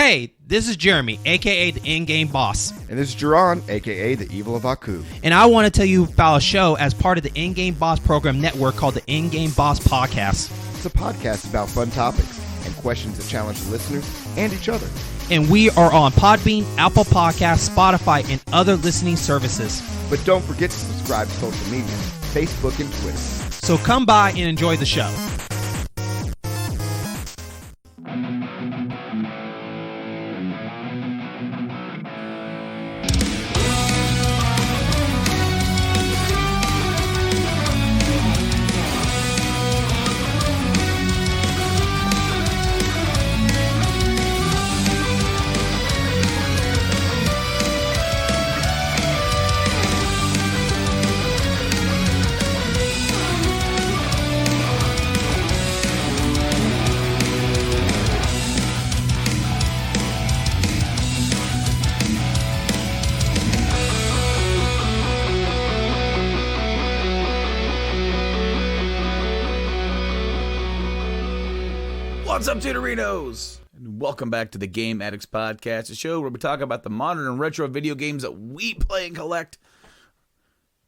Hey, this is Jeremy, aka the in-game boss. And this is Jerron, aka the Evil of Aku. And I want to tell you about a show as part of the In-Game Boss program network called the In-Game Boss Podcast. It's a podcast about fun topics and questions that challenge the listeners and each other. And we are on Podbean, Apple Podcasts, Spotify, and other listening services. But don't forget to subscribe to social media, Facebook and Twitter. So come by and enjoy the show. What's up, Tutorinos? And welcome back to the Game Addicts Podcast, a show where we talk about the modern and retro video games that we play and collect.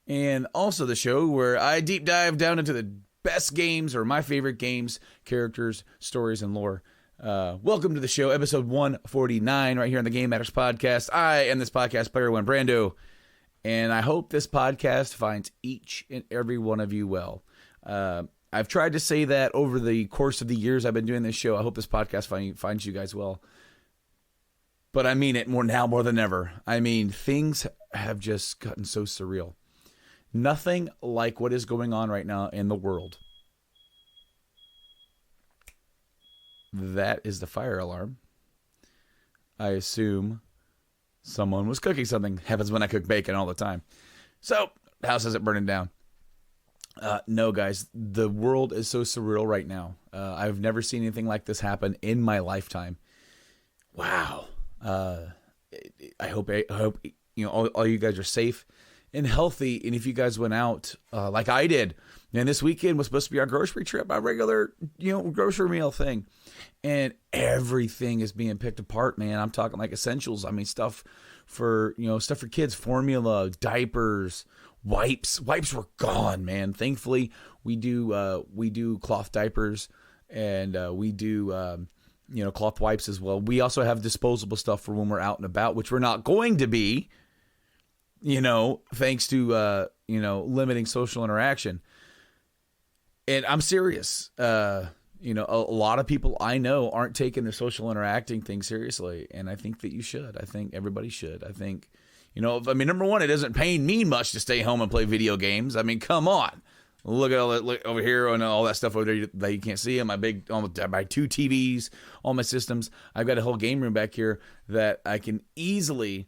And also the show where I deep dive down into the best games or my favorite games, characters, stories, and lore. Welcome to the show, episode 149, right here on the Game Addicts Podcast. I am this podcast player, Brando, and I hope this podcast finds each and every one of you well. I've tried to say that over the course of the years I've been doing this show. I hope this podcast finds you guys well. But I mean it more than ever. I mean, things have just gotten so surreal. Nothing like what is going on right now in the world. That is the fire alarm. I assume someone was cooking something. Happens when I cook bacon all the time. So, the house isn't burning down. No, guys, the world is so surreal right now. I've never seen anything like this happen in my lifetime. Wow. I hope you know all you guys are safe and healthy. And if you guys went out like I did, and this weekend was supposed to be our grocery trip, our regular grocery meal thing, and everything is being picked apart, man. I'm talking like essentials. I mean, stuff for kids, formula, diapers. Wipes were gone, man. Thankfully, we do cloth diapers, and we do cloth wipes as well. We also have disposable stuff for when we're out and about, which we're not going to be, thanks to limiting social interaction. And I'm serious. A lot of people I know aren't taking the social interacting thing seriously, and I think that you should. I think everybody should. I think. Number one, it doesn't pay me much to stay home and play video games. I mean, come on. Look at all that, look over here and all that stuff over there that you can't see. My two TVs, all my systems. I've got a whole game room back here that I can easily,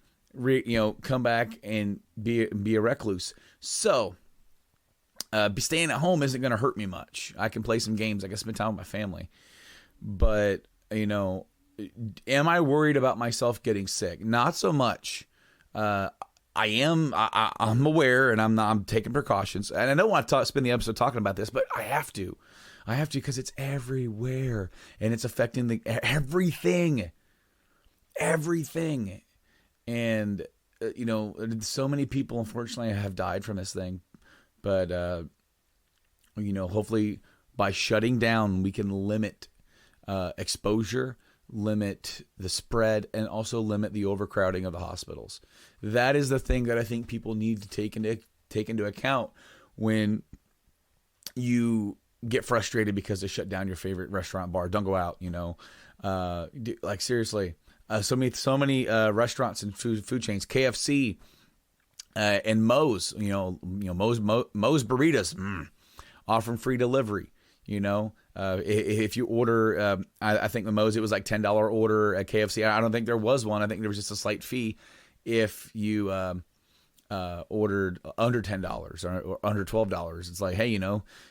come back and be a recluse. So, staying at home isn't going to hurt me much. I can play some games. I can spend time with my family. But, am I worried about myself getting sick? Not so much. I'm aware, and I'm taking precautions, and I don't want to spend the episode talking about this, but I have to because it's everywhere, and it's affecting everything, and so many people unfortunately have died from this thing, but hopefully by shutting down we can limit exposure, limit the spread, and also limit the overcrowding of the hospitals. That is the thing that I think people need to take into account when you get frustrated because they shut down your favorite restaurant, bar. Don't go out, like seriously. So many restaurants and food chains, KFC and Moe's, Moe's burritos, offering free delivery. If you order, I think the Moe's, it was like $10 order at KFC. I don't think there was one. I think there was just a slight fee if you ordered under $10 or under $12. It's like, hey,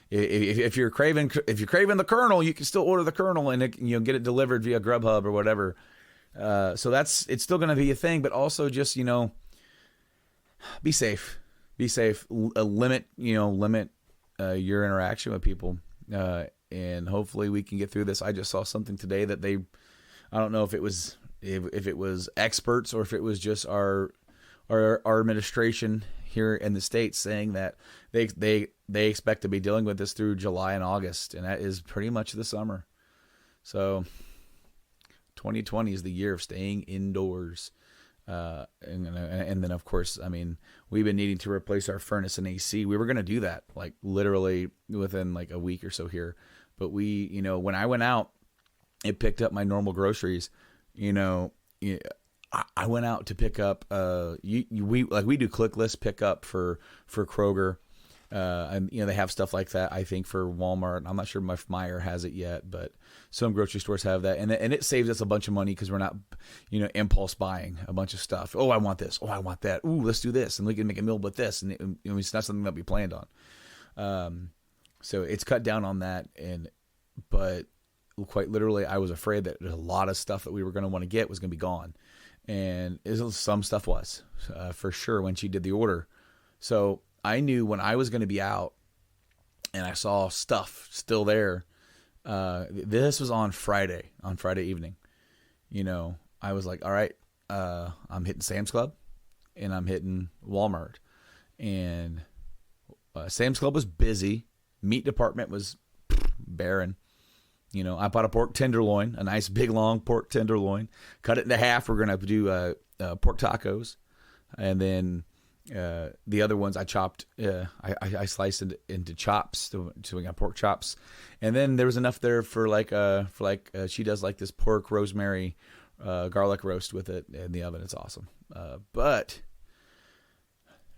if you're craving the Colonel, you can still order the Colonel and get it delivered via Grubhub or whatever. So it's still going to be a thing, but also just be safe. Limit your interaction with people. And hopefully we can get through this. I just saw something today that I don't know if it was if it was experts or if it was just our administration here in the States saying that they expect to be dealing with this through July and August, and that is pretty much the summer. So 2020 is the year of staying indoors. And then of course, I mean, we've been needing to replace our furnace and AC. We were going to do that like literally within like a week or so here. But we, you know, when I went out, it picked up my normal groceries, you know, I went out to pick up, we do click list pickup for Kroger. And you know, they have stuff like that, I think, for Walmart. I'm not sure if Meijer has it yet, but some grocery stores have that. And it saves us a bunch of money because we're not, you know, impulse buying a bunch of stuff. Oh, I want this. Oh, I want that. Ooh, let's do this. And we can make a meal with this. And you know, it's not something that we planned on. So it's cut down on that. But quite literally, I was afraid that a lot of stuff that we were going to want to get was going to be gone. And some stuff was, for sure, when she did the order. So I knew when I was going to be out and I saw stuff still there. This was on Friday evening. You know, I was like, all right, I'm hitting Sam's Club and I'm hitting Walmart. And Sam's Club was busy. Meat department was barren. You know, I bought a pork tenderloin, a nice big long pork tenderloin, cut it into half. We're going to do pork tacos. And then the other ones I chopped, I sliced it into chops, so we got pork chops, and then there was enough there for she does like this pork rosemary garlic roast with it in the oven. It's awesome. But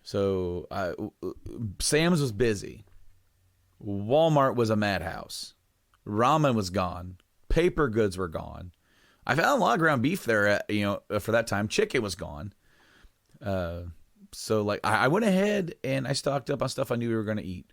so Sam's was busy, Walmart was a madhouse, ramen was gone, paper goods were gone. I found a lot of ground beef there, for that time. Chicken was gone. So like I went ahead and I stocked up on stuff I knew we were going to eat.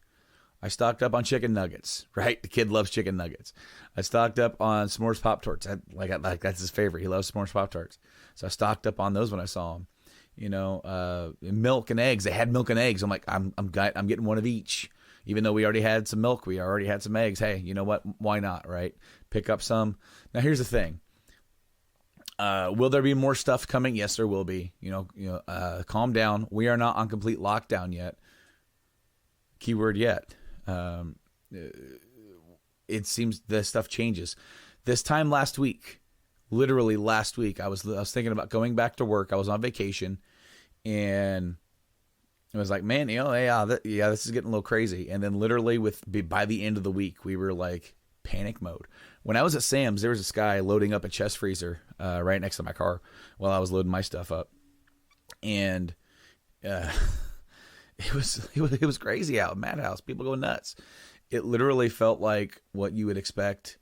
I stocked up on chicken nuggets, right? The kid loves chicken nuggets. I stocked up on s'mores Pop-Tarts. Like that's his favorite. He loves s'mores Pop-Tarts. So I stocked up on those when I saw him. You know, milk and eggs. They had milk and eggs. I'm like, I'm getting one of each. Even though we already had some milk, we already had some eggs. Hey, you know what? Why not, right? Pick up some. Now here's the thing. Will there be more stuff coming? Yes, there will be. Calm down. We are not on complete lockdown yet. Keyword yet. It seems this stuff changes. This time last week, literally last week, I was thinking about going back to work. I was on vacation, and I was like, man, this is getting a little crazy. And then literally by the end of the week, we were like panic mode. When I was at Sam's, there was this guy loading up a chest freezer right next to my car while I was loading my stuff up, and it was crazy out, madhouse. People go nuts. It literally felt like what you would expect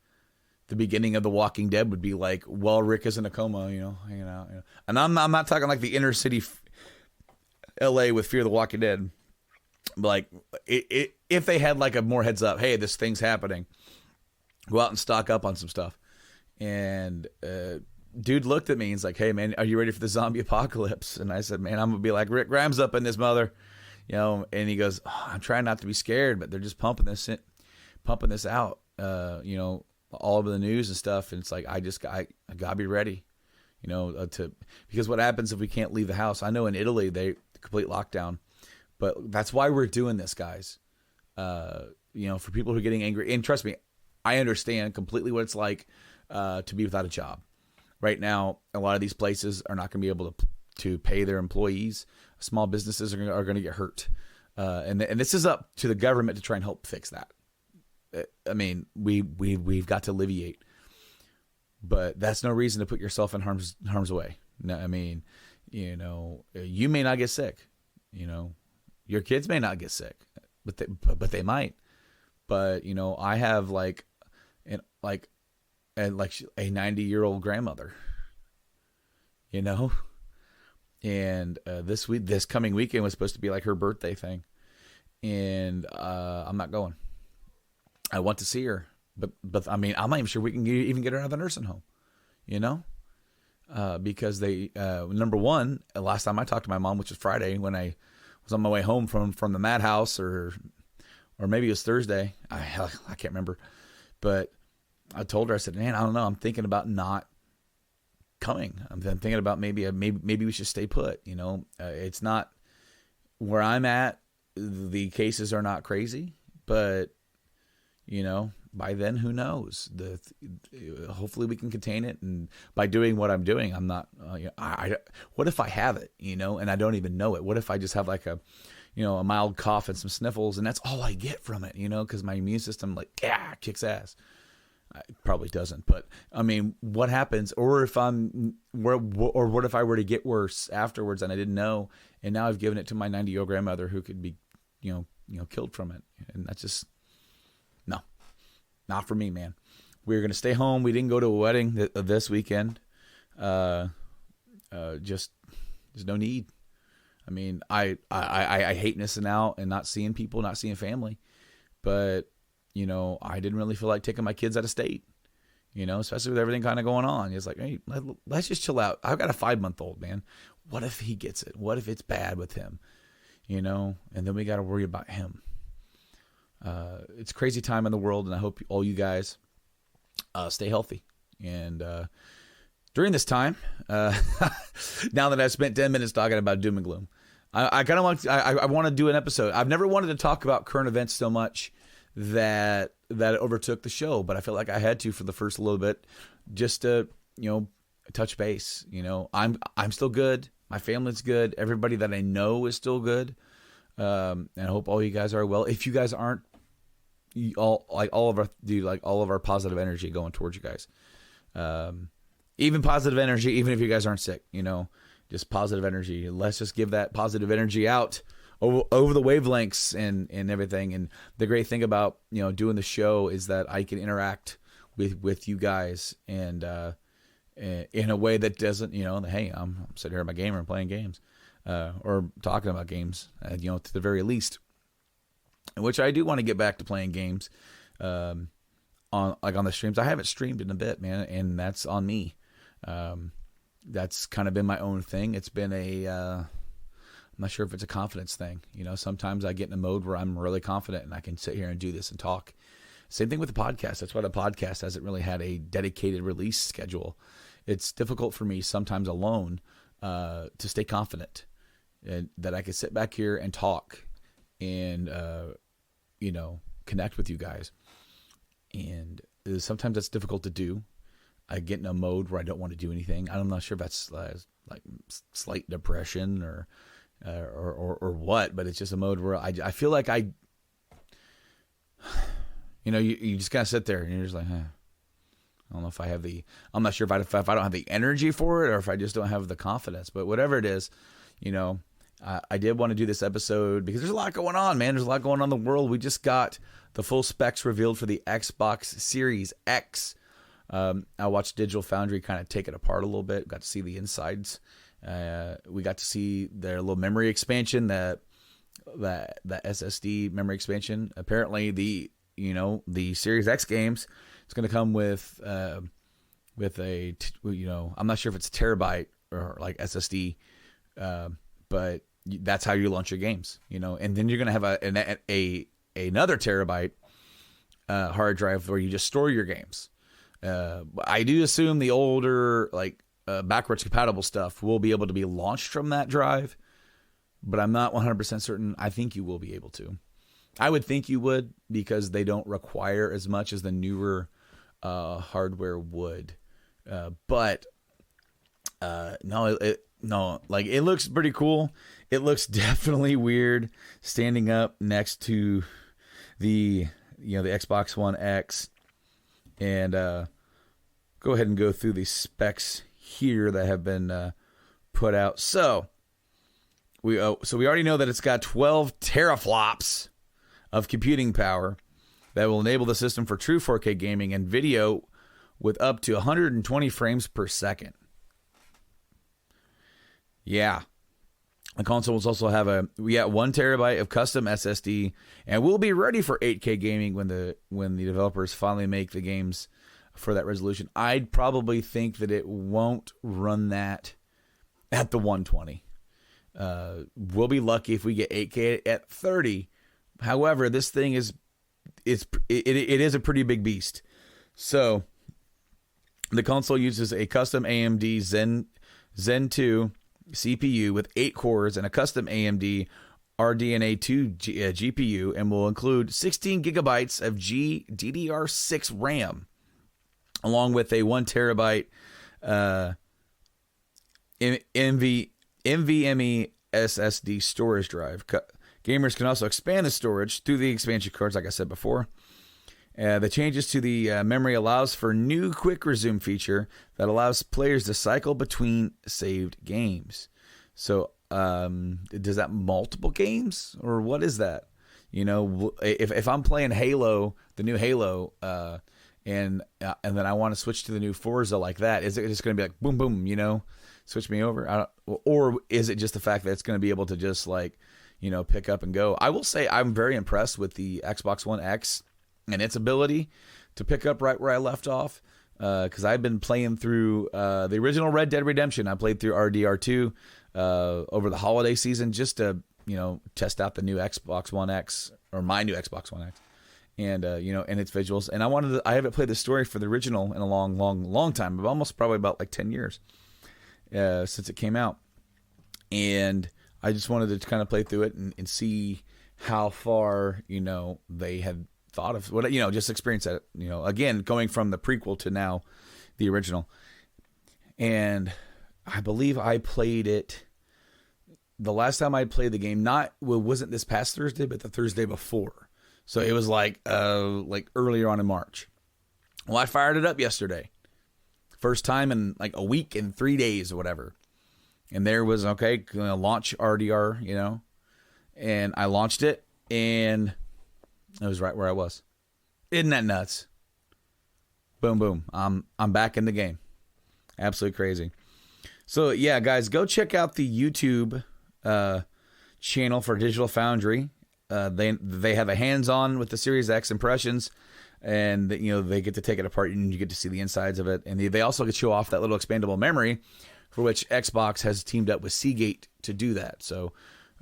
the beginning of The Walking Dead would be like. While Rick is in a coma, hanging out. And I'm not talking like the inner city, L.A. with Fear the Walking Dead. But like if they had like a more heads up, hey, this thing's happening. Go out and stock up on some stuff. And dude looked at me and he's like, hey, man, are you ready for the zombie apocalypse? And I said, man, I'm going to be like Rick Grimes up in this mother. And he goes, I'm trying not to be scared, but they're just pumping this out, all over the news and stuff. And it's like, I got to be ready, because what happens if we can't leave the house? I know in Italy, they complete lockdown, but that's why we're doing this, guys. For people who are getting angry, and trust me, I understand completely what it's like to be without a job. Right now, a lot of these places are not going to be able to pay their employees. Small businesses are going to get hurt. And this is up to the government to try and help fix that. I mean, we've got to alleviate. But that's no reason to put yourself in harm's way. No, I mean, you may not get sick. Your kids may not get sick, but they might. But I have a 90-year-old grandmother, and this coming weekend was supposed to be like her birthday thing, and I'm not going. I want to see her, but I mean, I'm not even sure we can even get her out of the nursing home, because they number one, last time I talked to my mom, which was Friday, when I was on my way home from the madhouse, or maybe it was Thursday. I can't remember. But I told her, I said, man, I don't know. I'm thinking about not coming. I'm thinking about maybe we should stay put. It's not where I'm at. The cases are not crazy, but by then, who knows? Hopefully we can contain it, and by doing what I'm doing, I'm not. What if I have it, and I don't even know it? What if I just have like a mild cough and some sniffles, and that's all I get from it, because my immune system kicks ass. It probably doesn't, but I mean, what happens? Or if what if I were to get worse afterwards and I didn't know, and now I've given it to my 90-year-old grandmother who could be, killed from it, and that's just no. Not for me, man. We're going to stay home. We didn't go to a wedding this weekend. Just there's no need. I mean, I hate missing out and not seeing people, not seeing family. But, I didn't really feel like taking my kids out of state, especially with everything kind of going on. It's like, hey, let's just chill out. I've got a 5-month-old, man. What if he gets it? What if it's bad with him? And then we got to worry about him. It's a crazy time in the world, and I hope all you guys stay healthy. And during this time, now that I've spent 10 minutes talking about doom and gloom, I kind of want to do an episode. I've never wanted to talk about current events so much that it overtook the show, but I feel like I had to for the first little bit, just to touch base. I'm still good. My family's good. Everybody that I know is still good. And I hope all you guys are well. If you guys aren't, all of our positive energy going towards you guys. Even positive energy, even if you guys aren't sick, just positive energy. Let's just give that positive energy out over the wavelengths and everything. And the great thing about, doing the show is that I can interact with you guys and in a way that doesn't, hey, I'm sitting here at my gamer and playing games. Or talking about games, to the very least, which I do want to get back to playing games, on the streams. I haven't streamed in a bit, man, and that's on me. That's kind of been my own thing. It's been I'm not sure if it's a confidence thing. Sometimes I get in a mode where I'm really confident and I can sit here and do this and talk. Same thing with the podcast. That's why the podcast hasn't really had a dedicated release schedule. It's difficult for me sometimes alone to stay confident. And that I could sit back here and talk and, connect with you guys. And sometimes that's difficult to do. I get in a mode where I don't want to do anything. I'm not sure if that's like slight depression or what, but it's just a mode where I feel like you just kind of sit there and you're just like, I don't know if I have I'm not sure if I don't have the energy for it or if I just don't have the confidence, but whatever it is, I did want to do this episode because there's a lot going on, man. There's a lot going on in the world. We just got the full specs revealed for the Xbox Series X. I watched Digital Foundry kind of take it apart a little bit. Got to see the insides. We got to see their little memory expansion, that SSD memory expansion. Apparently, the Series X games, it's going to come with I'm not sure if it's a terabyte or like SSD, but that's how you launch your games, and then you're going to have another terabyte hard drive where you just store your games. I do assume the older, backwards compatible stuff will be able to be launched from that drive, but I'm not 100% certain. I think you will be able to. I would think you would, because they don't require as much as the newer hardware would. But it looks pretty cool. It looks definitely weird standing up next to the Xbox One X. And go ahead and go through the specs here that have been put out. So we already know that it's got 12 teraflops of computing power that will enable the system for true 4K gaming and video with up to 120 frames per second. Yeah. The console will also have 1 terabyte of custom SSD, and will be ready for 8K gaming when the developers finally make the games for that resolution. I'd probably think that it won't run that at the 120. We'll be lucky if we get 8K at 30. However, this thing is a pretty big beast. So The console uses a custom AMD Zen 2 CPU with 8 cores and a custom AMD RDNA 2 GPU, and will include 16 gigabytes of GDDR6 RAM, along with a 1 terabyte NVMe SSD storage drive. Gamers can also expand the storage through the expansion cards, like I said before. The changes to the memory allows for new quick resume feature that allows players to cycle between saved games. So, does that multiple games, or what is that? You know, if I'm playing Halo, the new Halo, and then I want to switch to the new Forza like that, is it just going to be like boom, boom, you know, switch me over? Or is it just the fact that it's going to be able to just like, you know, pick up and go? I will say I'm very impressed with the Xbox One X and its ability to pick up right where I left off, because I've been playing through the original Red Dead Redemption. I played through RDR2 over the holiday season just to, you know, test out the new Xbox One X, or my new Xbox One X, and you know, and its visuals. And I haven't played the story for the original in a long time, but almost probably about like 10 years since it came out. And I just wanted to kind of play through it and see how far, you know, they had thought of what, you know, just experience that, you know, again, going from the prequel to now the original. And I believe I played it the last time I played the game, wasn't this past Thursday, but the Thursday before. So it was like earlier on in March. Well, I fired it up yesterday. First time in like a week and 3 days or whatever. And there was, okay, launch RDR, you know, and I launched it, and it was right where I was. Isn't that nuts? Boom, boom. I'm back in the game. Absolutely crazy. So yeah, guys, go check out the YouTube channel for Digital Foundry. They have a hands-on with the Series X impressions, and you know, they get to take it apart and you get to see the insides of it. And they also get to show off that little expandable memory, for which Xbox has teamed up with Seagate to do that. So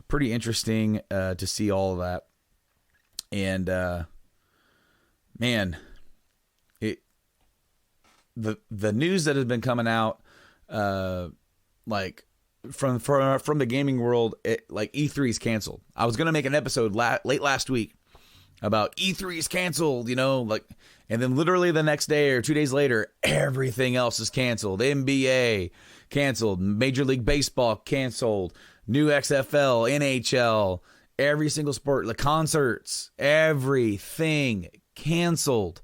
pretty interesting to see all of that. And man, the news that has been coming out, like from the gaming world, like E3 is canceled. I was gonna make an episode late last week about E3 is canceled, you know, like, and then literally the next day or 2 days later, everything else is canceled. NBA canceled, Major League Baseball canceled, new XFL, NHL, every single sport, the concerts, everything canceled.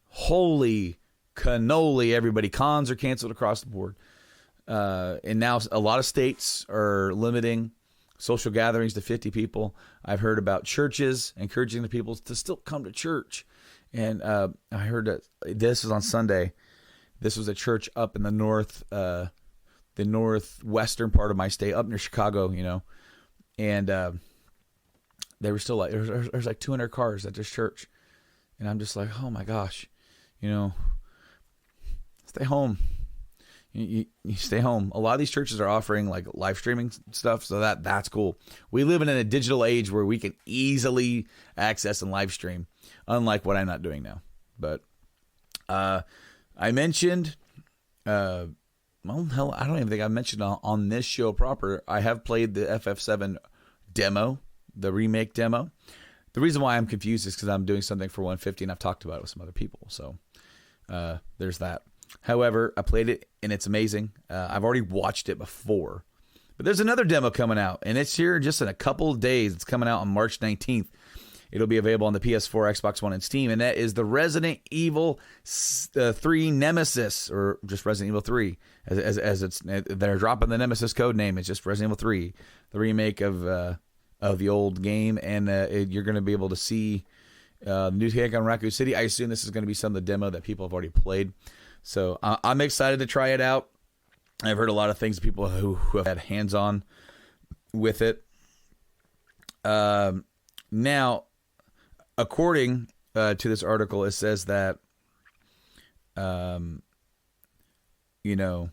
Holy cannoli, everybody. Cons are canceled across the board. And now a lot of states are limiting social gatherings to 50 people. I've heard about churches encouraging the people to still come to church. And I heard that this was on Sunday. This was a church up in the northwestern part of my state, up near Chicago, you know. And they were still like, there's like 200 cars at this church. And I'm just like, oh my gosh, you know, stay home. You stay home. A lot of these churches are offering like live streaming stuff, so that's cool. We live in a digital age where we can easily access and live stream, unlike what I'm not doing now. But I mentioned, well, hell, I don't even think I mentioned on this show proper. I have played the FF7 demo, the remake demo. The reason why I'm confused is because I'm doing something for 150, and I've talked about it with some other people. So there's that. However, I played it, and it's amazing. I've already watched it before. But there's another demo coming out, and it's here just in a couple of days. It's coming out on March 19th. It'll be available on the PS4, Xbox One, and Steam, and that is the Resident Evil 3 Nemesis, or just Resident Evil 3, as it's, they're dropping the Nemesis code name. It's just Resident Evil 3, the remake of the old game, and you're going to be able to see the new take on Raccoon City. I assume this is going to be some of the demo that people have already played. So I'm excited to try it out. I've heard a lot of things, people who have had hands-on with it. Now, according to this article, it says that, you know,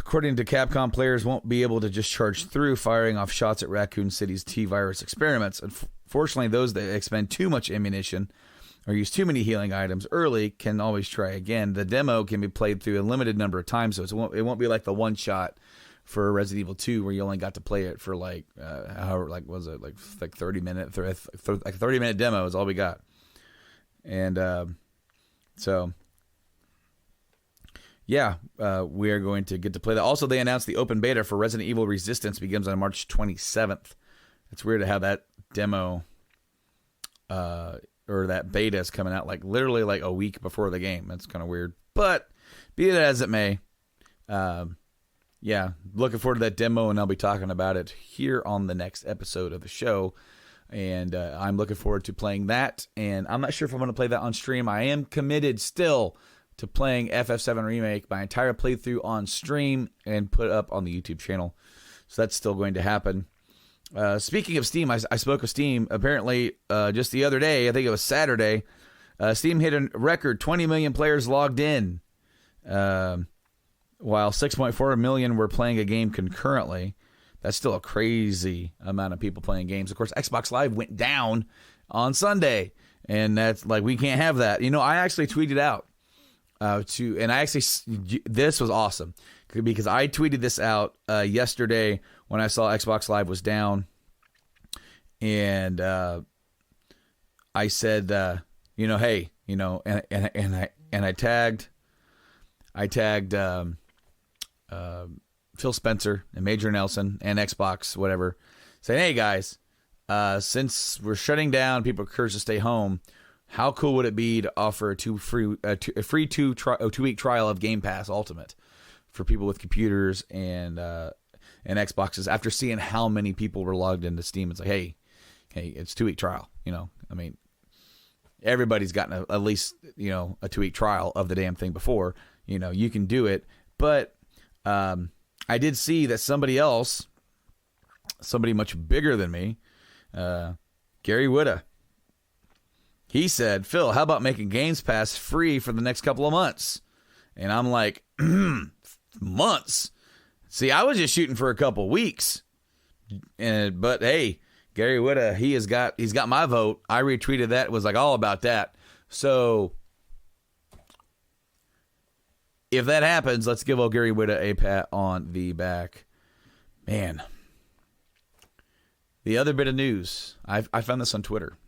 according to Capcom, players won't be able to just charge through firing off shots at Raccoon City's T-Virus experiments. Unfortunately, those that expend too much ammunition or use too many healing items early can always try again. The demo can be played through a limited number of times, so it won't be like the one shot for Resident Evil 2 where you only got to play it for like 30 minutes, like 30-minute demo is all we got. And so yeah, we are going to get to play that. Also, they announced the open beta for Resident Evil Resistance begins on March 27th. It's weird to have that demo or that beta is coming out like literally like a week before the game. That's kind of weird. But be it as it may, yeah, looking forward to that demo, and I'll be talking about it here on the next episode of the show. And I'm looking forward to playing that. And I'm not sure if I'm going to play that on stream. I am committed still to playing FF7 Remake, my entire playthrough on stream, and put up on the YouTube channel. So that's still going to happen. Speaking of Steam, I spoke of Steam. Apparently, just the other day, I think it was Saturday, Steam hit a record 20 million players logged in, while 6.4 million were playing a game concurrently. That's still a crazy amount of people playing games. Of course, Xbox Live went down on Sunday, and that's like, we can't have that. You know, I actually tweeted out this was awesome because I tweeted this out yesterday when I saw Xbox Live was down, and I said, hey, and I tagged Phil Spencer and Major Nelson and Xbox, whatever, saying, hey guys, since we're shutting down, people are encouraged to stay home. How cool would it be to offer a free 2-week trial of Game Pass Ultimate for people with computers and Xboxes? After seeing how many people were logged into Steam, it's like, hey, it's 2-week trial. I mean, everybody's gotten at least a 2-week trial of the damn thing before. You can do it, but I did see that somebody much bigger than me, Gary Whitta. He said, Phil, how about making Games Pass free for the next couple of months? And I'm like, months? See, I was just shooting for a couple weeks. But hey, Gary Whitta, he's got my vote. I retweeted that. It was like all about that. So if that happens, let's give old Gary Whitta a pat on the back. Man. The other bit of news, I found this on Twitter.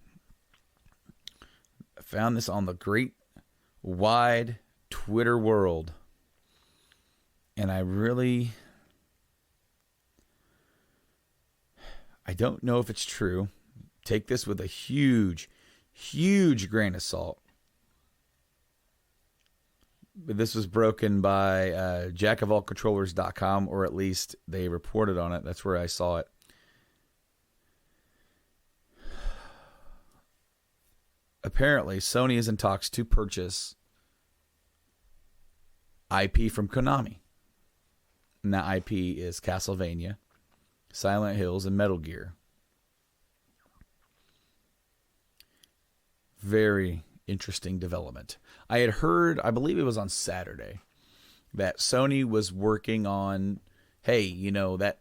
Found this on the great wide Twitter world, and I don't know if it's true. Take this with a huge grain of salt. But this was broken by jackofallcontrollers.com, or at least they reported on it. That's where I saw it. Apparently, Sony is in talks to purchase IP from Konami. And that IP is Castlevania, Silent Hills, and Metal Gear. Very interesting development. I had heard, I believe it was on Saturday, that Sony was working on, hey,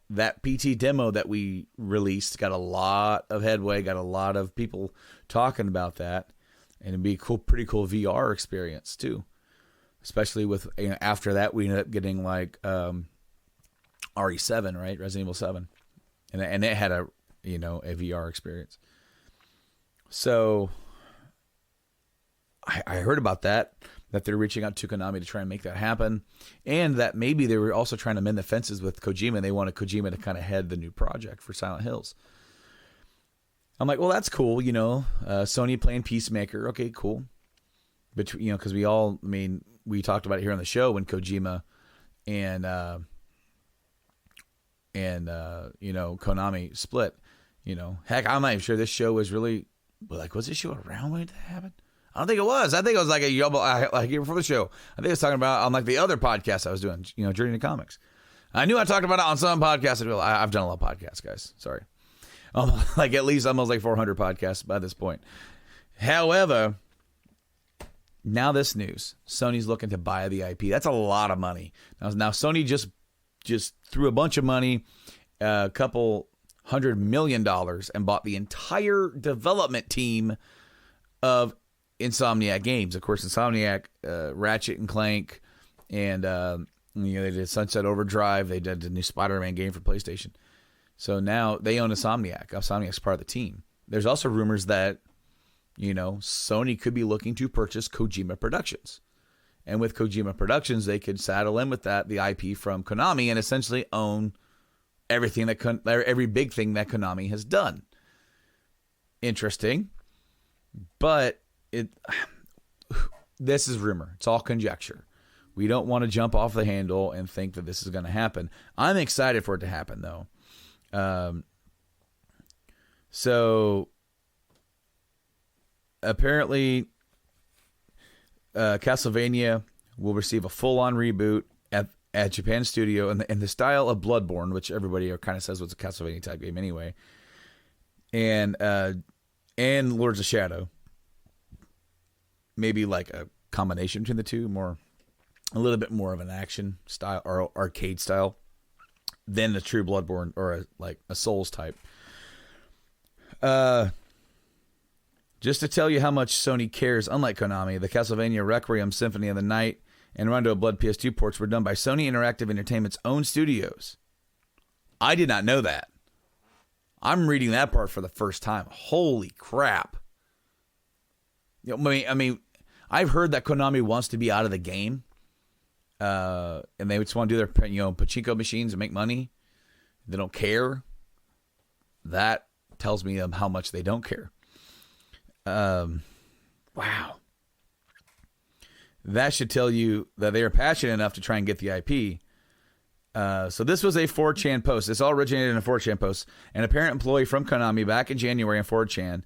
that PT demo that we released got a lot of headway, got a lot of people talking about that, and it'd be a pretty cool VR experience too. Especially with, after that we ended up getting like RE7, right? Resident Evil 7. And it had a VR experience. So I heard about that they're reaching out to Konami to try and make that happen, and that maybe they were also trying to mend the fences with Kojima, and they wanted Kojima to kind of head the new project for Silent Hills. I'm like, well, that's cool, Sony playing Peacemaker, okay, cool. But because we talked about it here on the show when Kojima and Konami split. Heck, I'm not even sure this show was really, was this show around when it happened? I don't think it was. I think it was like a year before the show. I think I was talking about on like the other podcast I was doing, Journey to Comics. I knew I talked about it on some podcasts. I've done a lot of podcasts, guys. Sorry. At least almost like 400 podcasts by this point. However, now this news, Sony's looking to buy the IP. That's a lot of money. Now Sony just threw a bunch of money, a couple $100 million, and bought the entire development team of Insomniac games. Of course, Insomniac, Ratchet and Clank, and they did Sunset Overdrive. They did the new Spider-Man game for PlayStation. So now they own Insomniac. Insomniac's part of the team. There's also rumors that, Sony could be looking to purchase Kojima Productions. And with Kojima Productions, they could saddle in with that, the IP from Konami, and essentially own everything every big thing that Konami has done. Interesting. But this is rumor. It's all conjecture. We don't want to jump off the handle and think that this is going to happen. I'm excited for it to happen, though. So apparently, Castlevania will receive a full-on reboot at Japan Studio in the style of Bloodborne, which everybody kind of says was a Castlevania type game anyway, and Lords of Shadow. Maybe like a combination between the two, a little bit more of an action style or arcade style than the true Bloodborne or a Souls type. Just to tell you how much Sony cares, unlike Konami, the Castlevania Requiem, Symphony of the Night, and Rondo of Blood PS2 ports were done by Sony Interactive Entertainment's own studios. I did not know that. I'm reading that part for the first time. Holy crap. I mean, I've heard that Konami wants to be out of the game, and they just want to do their pachinko machines and make money. They don't care. That tells me how much they don't care. Wow. That should tell you that they are passionate enough to try and get the IP. So this was a 4chan post. This all originated in a 4chan post. An apparent employee from Konami back in January on 4chan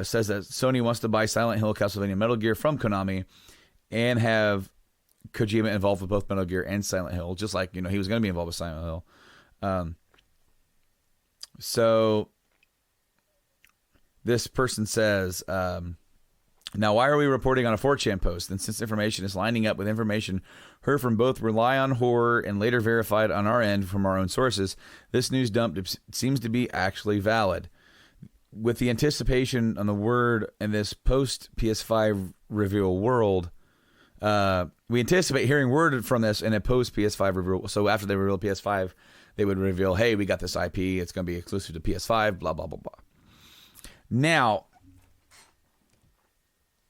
says that Sony wants to buy Silent Hill, Castlevania, Metal Gear from Konami and have Kojima involved with both Metal Gear and Silent Hill, just like, he was going to be involved with Silent Hill. So this person says, now why are we reporting on a 4chan post? And since information is lining up with information heard from both Rely on Horror and later verified on our end from our own sources, this news dump seems to be actually valid. With the anticipation on the word in this post PS5 reveal world, we anticipate hearing word from this in a post PS5 reveal. So after they reveal PS5, they would reveal, hey, we got this IP. It's going to be exclusive to PS5, blah, blah, blah, blah. Now,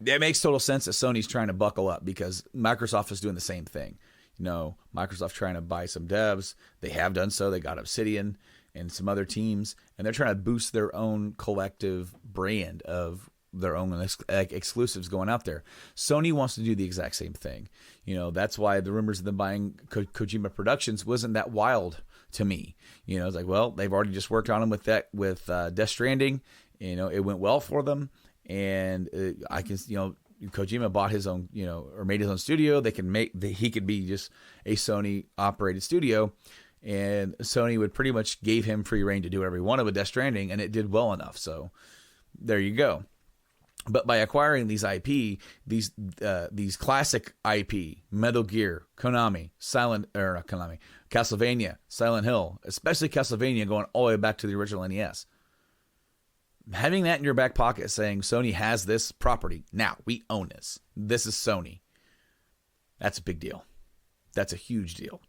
it makes total sense that Sony's trying to buckle up because Microsoft is doing the same thing. Microsoft's trying to buy some devs. They have done so. They got Obsidian and some other teams, and they're trying to boost their own collective brand of their own exclusives going out there. Sony wants to do the exact same thing. That's why the rumors of them buying Kojima Productions wasn't that wild to me. It's like, well, they've already just worked on them with Death Stranding. It went well for them, and I can, Kojima bought his own, or made his own studio. He could be just a Sony operated studio, and Sony would pretty much gave him free reign to do whatever he wanted with Death Stranding, and it did well enough. So there you go. But by acquiring these IP, these classic IP, Metal Gear, Konami, Castlevania, Silent Hill, especially Castlevania going all the way back to the original NES. Having that in your back pocket saying Sony has this property. Now, we own this. This is Sony. That's a big deal. That's a huge deal.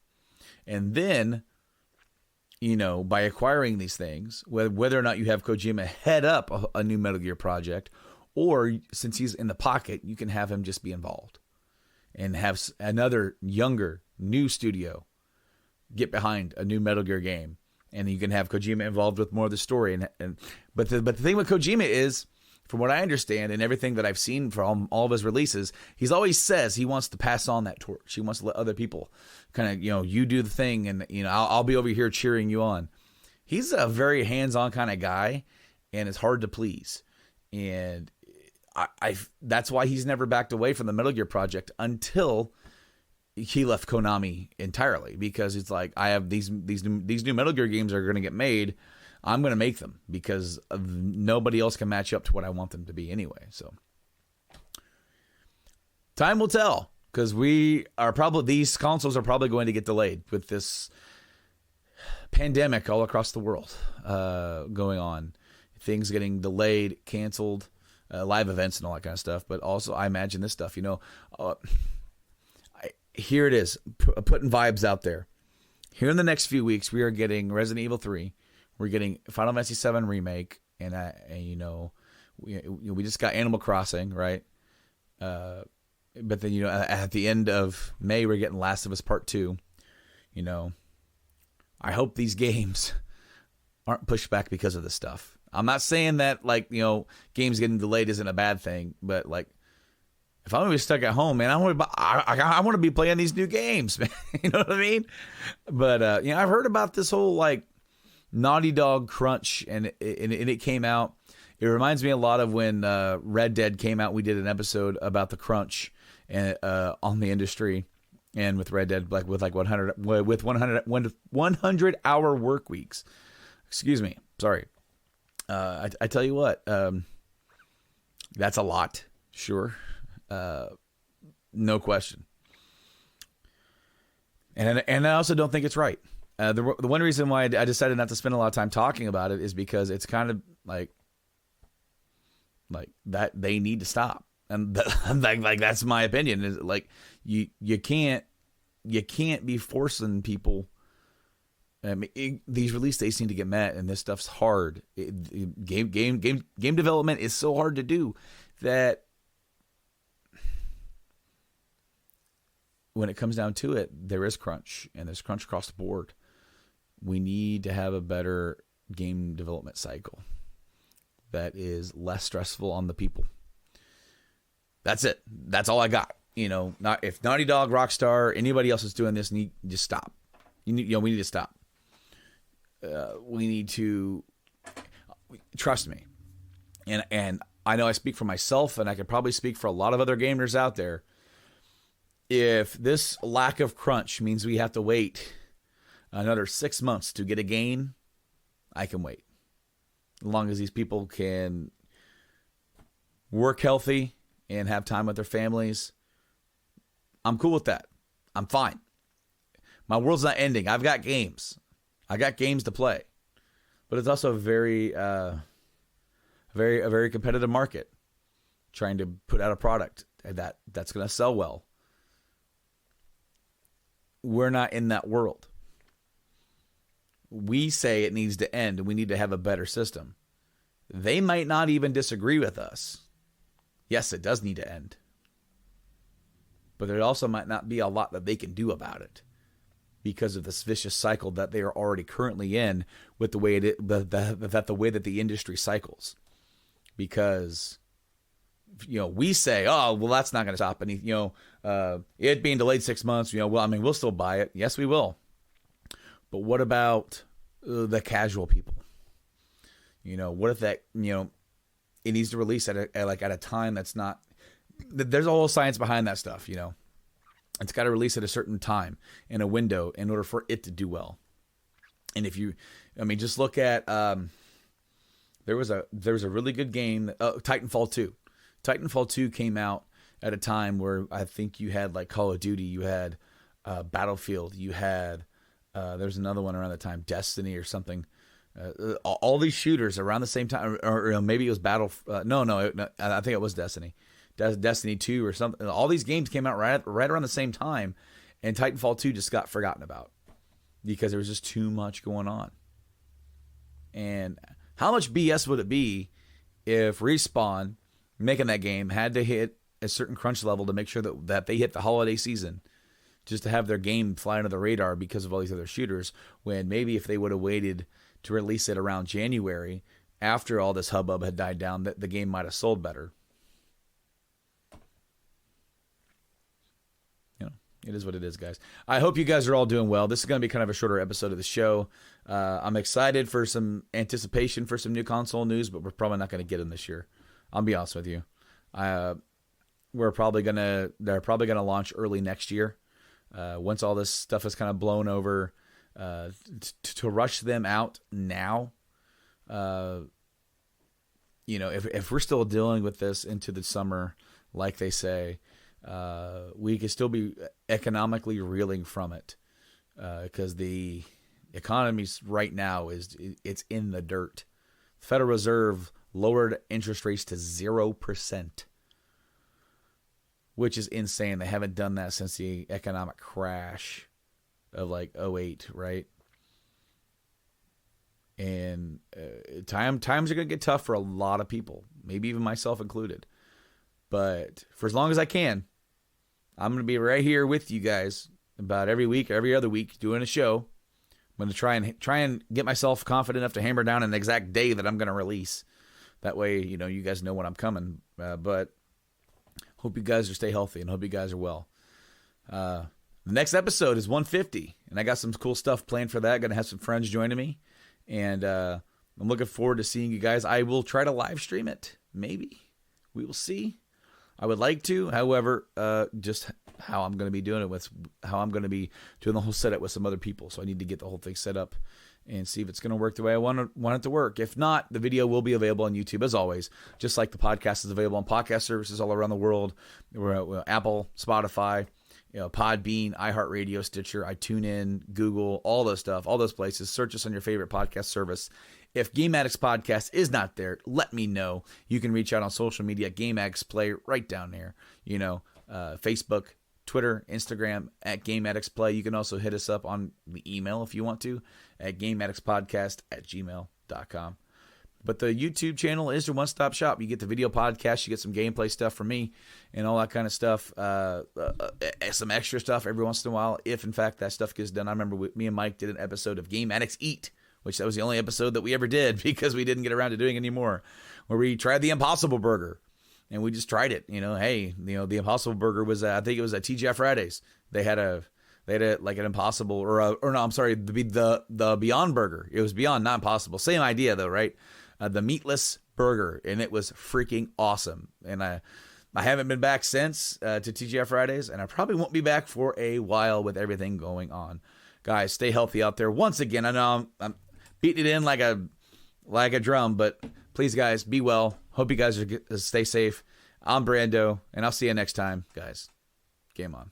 And then, by acquiring these things, whether or not you have Kojima head up a new Metal Gear project, or since he's in the pocket, you can have him just be involved and have another younger, new studio get behind a new Metal Gear game. And you can have Kojima involved with more of the story. But the thing with Kojima is, from what I understand and everything that I've seen from all of his releases, he's always says he wants to pass on that torch. He wants to let other people kind of, you do the thing and, I'll be over here cheering you on. He's a very hands-on kind of guy, and it's hard to please. And that's why he's never backed away from the Metal Gear project until he left Konami entirely, because it's like, I have these new Metal Gear games are going to get made. I'm going to make them because nobody else can match up to what I want them to be anyway. So time will tell, because these consoles are probably going to get delayed with this pandemic all across the world going on. Things getting delayed, canceled. live events and all that kind of stuff. But also, I imagine this stuff. Here it is, putting vibes out there. Here in the next few weeks, we are getting Resident Evil 3. We're getting Final Fantasy 7 Remake, and we just got Animal Crossing, right? But then, at the end of May, we're getting Last of Us Part 2. I hope these games aren't pushed back because of this stuff. I'm not saying that, games getting delayed isn't a bad thing, but, if I'm going to be stuck at home, man, I want to be playing these new games, man. You know what I mean? But, I've heard about this whole, Naughty Dog crunch, and it came out. It reminds me a lot of when Red Dead came out. We did an episode about the crunch and on the industry, and with Red Dead, with 100-hour work weeks. Excuse me, sorry. I tell you what, that's a lot, sure, no question. And I also don't think it's right. The one reason why I decided not to spend a lot of time talking about it is because it's kind of like that they need to stop, and that's my opinion. Is you can't be forcing people. These release dates need to get met, and this stuff's hard. Game development is so hard to do that when it comes down to it, there is crunch, and there's crunch across the board. We need to have a better game development cycle that is less stressful on the people. That's it. That's all I got. Not if Naughty Dog, Rockstar, anybody else is doing this, just stop. We need to stop. We need to trust me. And I know I speak for myself, and I could probably speak for a lot of other gamers out there. If this lack of crunch means we have to wait another 6 months to get a game, I can wait. As long as these people can work healthy and have time with their families, I'm cool with that. I'm fine. My world's not ending. I've got games. I got games to play. But it's also a very competitive market, trying to put out a product that's going to sell well. We're not in that world. We say it needs to end and we need to have a better system. They might not even disagree with us. Yes, it does need to end. But there also might not be a lot that they can do about it because of this vicious cycle that they are already currently in with the way the way that the industry cycles. Because we say, oh, well, that's not going to stop any, it being delayed 6 months, we'll still buy it. Yes, we will. But what about the casual people? What if that, it needs to release at a time that's not, there's a whole science behind that stuff, It's got to release at a certain time in a window in order for it to do well. And if just look at, there was a really good game, Titanfall 2. Titanfall 2 came out at a time where I think you had Call of Duty, you had Battlefield, you had, there's another one around the time, Destiny or something. All these shooters around the same time, or maybe it was I think it was Destiny. Destiny 2 or something. All these games came out right around the same time, and Titanfall 2 just got forgotten about because there was just too much going on. And how much BS would it be if Respawn, making that game, had to hit a certain crunch level to make sure that they hit the holiday season just to have their game fly under the radar because of all these other shooters, when maybe if they would have waited to release it around January after all this hubbub had died down, that the game might have sold better. It is what it is, guys. I hope you guys are all doing well. This is going to be kind of a shorter episode of the show. I'm excited for some anticipation for some new console news, but we're probably not going to get them this year. I'll be honest with you. They're probably going to launch early next year. Once all this stuff is kind of blown over, to rush them out now, if we're still dealing with this into the summer, like they say, we could still be economically reeling from it, because the economy right now it's in the dirt. The Federal Reserve lowered interest rates to 0%, which is insane. They haven't done that since the economic crash of like '08, right? And times are going to get tough for a lot of people, maybe even myself included. But for as long as I can, I'm going to be right here with you guys about every week, every other week, doing a show. I'm going to try and get myself confident enough to hammer down an exact day that I'm going to release. That way, you know, you guys know when I'm coming. But hope you guys stay healthy and hope you guys are well. The next episode is 150, and I got some cool stuff planned for that. Going to have some friends joining me, and I'm looking forward to seeing you guys. I will try to live stream it. Maybe. We will see. I would like to, however, just how I'm going to be doing it with how I'm going to be doing the whole setup with some other people. So I need to get the whole thing set up and see if it's going to work the way I want it to work. If not, the video will be available on YouTube as always, just like the podcast is available on podcast services all around the world. We're Apple, Spotify, Podbean, iHeartRadio, Stitcher, iTunes, Google, all those stuff, all those places. Search us on your favorite podcast service. If Game Addicts Podcast is not there, let me know. You can reach out on social media, Game Addicts Play, right down there. Facebook, Twitter, Instagram, at Game Addicts Play. You can also hit us up on the email if you want to, at GameAddictsPodcast@gmail.com. But the YouTube channel is your one-stop shop. You get the video podcast, you get some gameplay stuff from me, and all that kind of stuff. Some extra stuff every once in a while, if in fact that stuff gets done. I remember me and Mike did an episode of Game Addicts Eat, which that was the only episode that we ever did because we didn't get around to doing it anymore, where we tried the Impossible Burger. And we just tried it. The Impossible Burger was, I think it was at TGI Fridays. They had like an Impossible, the Beyond Burger. It was Beyond, not Impossible. Same idea though, right? The meatless burger, and it was freaking awesome. And I haven't been back since to TGI Fridays, and I probably won't be back for a while with everything going on. Guys, stay healthy out there. Once again, I know I'm beating it in like a drum, but please, guys, be well. Hope you guys stay safe. I'm Brando, and I'll see you next time, guys. Game on.